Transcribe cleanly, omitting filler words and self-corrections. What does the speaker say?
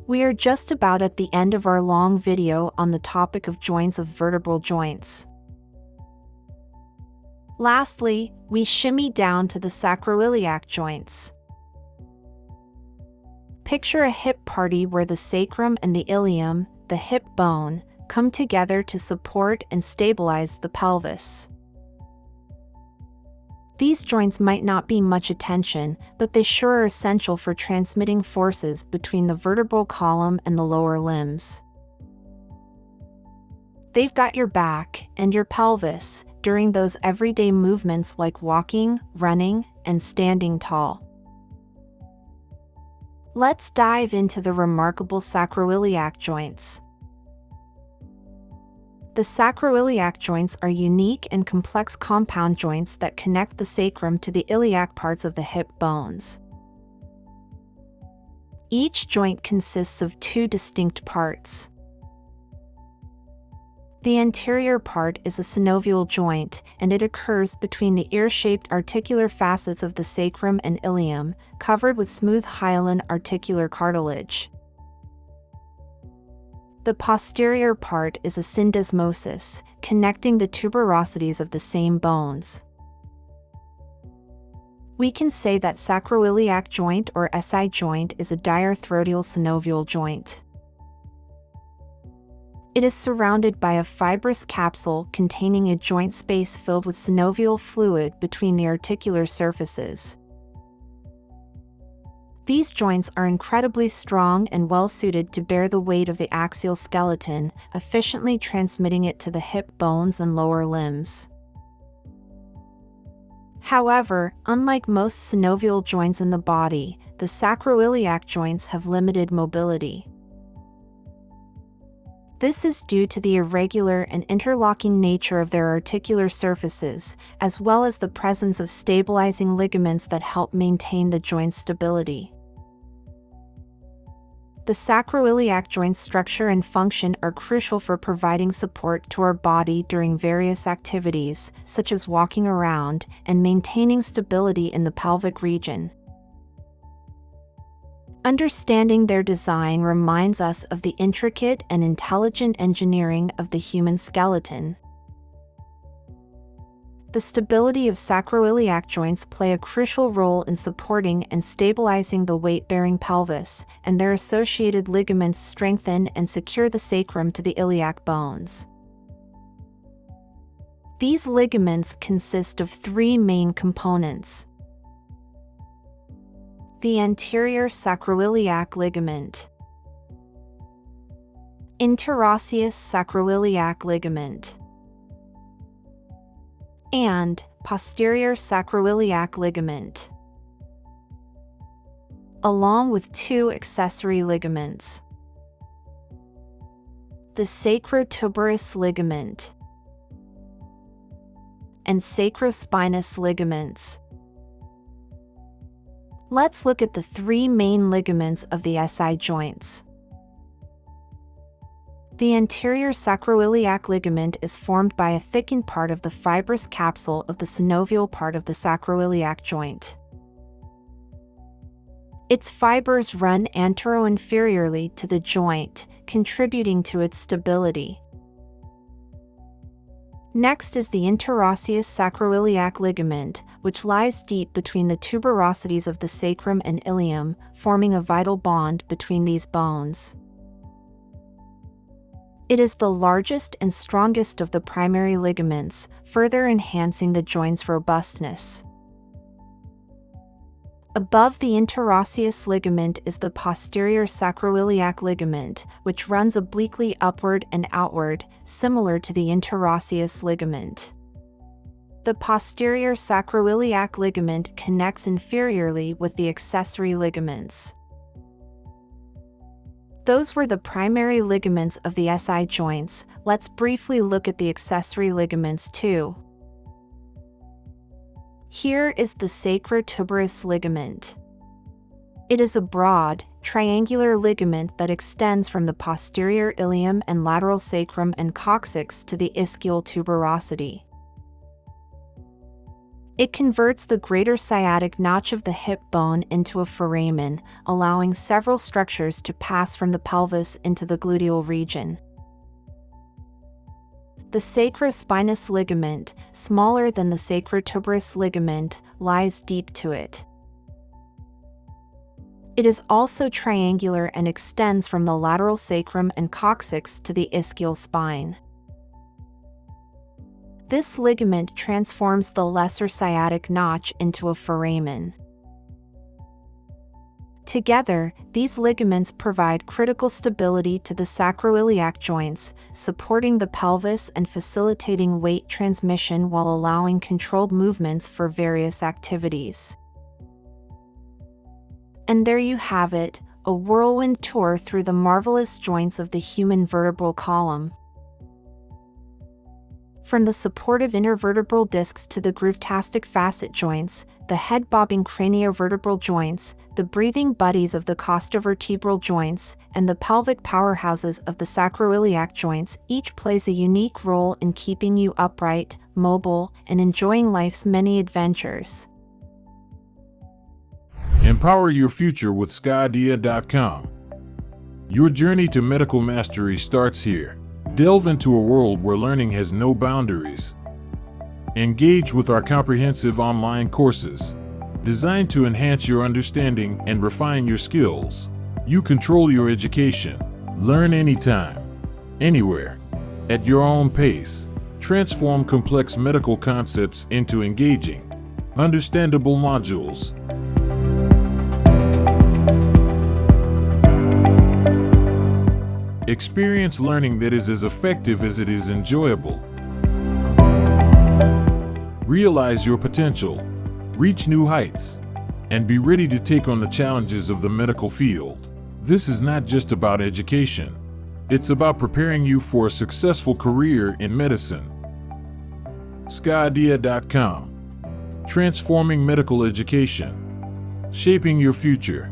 We are just about at the end of our long video on the topic of joints of vertebral joints. Lastly, we shimmy down to the sacroiliac joints. Picture a hip party where the sacrum and the ilium, the hip bone, come together to support and stabilize the pelvis. These joints might not be much attention, but they sure are essential for transmitting forces between the vertebral column and the lower limbs. They've got your back and your pelvis during those everyday movements like walking, running, and standing tall. Let's dive into the remarkable sacroiliac joints. The sacroiliac joints are unique and complex compound joints that connect the sacrum to the iliac parts of the hip bones. Each joint consists of two distinct parts. The anterior part is a synovial joint, and it occurs between the ear-shaped articular facets of the sacrum and ilium, covered with smooth hyaline articular cartilage. The posterior part is a syndesmosis, connecting the tuberosities of the same bones. We can say that sacroiliac joint or SI joint is a diarthrodial synovial joint. It is surrounded by a fibrous capsule containing a joint space filled with synovial fluid between the articular surfaces. These joints are incredibly strong and well-suited to bear the weight of the axial skeleton, efficiently transmitting it to the hip bones and lower limbs. However, unlike most synovial joints in the body, the sacroiliac joints have limited mobility. This is due to the irregular and interlocking nature of their articular surfaces, as well as the presence of stabilizing ligaments that help maintain the joint's stability. The sacroiliac joint's structure and function are crucial for providing support to our body during various activities, such as walking around, and maintaining stability in the pelvic region. Understanding their design reminds us of the intricate and intelligent engineering of the human skeleton. The stability of sacroiliac joints play a crucial role in supporting and stabilizing the weight-bearing pelvis, and their associated ligaments strengthen and secure the sacrum to the iliac bones. These ligaments consist of three main components. The anterior sacroiliac ligament, interosseous sacroiliac ligament, and posterior sacroiliac ligament, along with two accessory ligaments. The sacrotuberous ligament and sacrospinous ligaments. Let's look at the three main ligaments of the SI joints. The anterior sacroiliac ligament is formed by a thickened part of the fibrous capsule of the synovial part of the sacroiliac joint. Its fibers run antero-inferiorly to the joint, contributing to its stability. Next is the interosseous sacroiliac ligament, which lies deep between the tuberosities of the sacrum and ilium, forming a vital bond between these bones. It is the largest and strongest of the primary ligaments, further enhancing the joint's robustness. Above the interosseous ligament is the posterior sacroiliac ligament, which runs obliquely upward and outward, similar to the interosseous ligament. The posterior sacroiliac ligament connects inferiorly with the accessory ligaments. Those were the primary ligaments of the SI joints. Let's briefly look at the accessory ligaments too. Here is the sacrotuberous ligament. It is a broad, triangular ligament that extends from the posterior ilium and lateral sacrum and coccyx to the ischial tuberosity. It converts the greater sciatic notch of the hip bone into a foramen, allowing several structures to pass from the pelvis into the gluteal region. The sacrospinous ligament, smaller than the sacrotuberous ligament, lies deep to it. It is also triangular and extends from the lateral sacrum and coccyx to the ischial spine. This ligament transforms the lesser sciatic notch into a foramen. Together, these ligaments provide critical stability to the sacroiliac joints, supporting the pelvis and facilitating weight transmission while allowing controlled movements for various activities. And there you have it, a whirlwind tour through the marvelous joints of the human vertebral column. From the supportive intervertebral discs to the groovetastic facet joints, the head-bobbing craniovertebral joints, the breathing buddies of the costovertebral joints, and the pelvic powerhouses of the sacroiliac joints, each plays a unique role in keeping you upright, mobile, and enjoying life's many adventures. Empower your future with sqadia.com. Your journey to medical mastery starts here. Delve into a world where learning has no boundaries. Engage with our comprehensive online courses, designed to enhance your understanding and refine your skills. You control your education. Learn anytime, anywhere, at your own pace. Transform complex medical concepts into engaging, understandable modules. Experience learning that is as effective as it is enjoyable. Realize your potential, reach new heights, and be ready to take on the challenges of the medical field. This is not just about education. It's about preparing you for a successful career in medicine. sqadia.com. Transforming medical education. Shaping your future.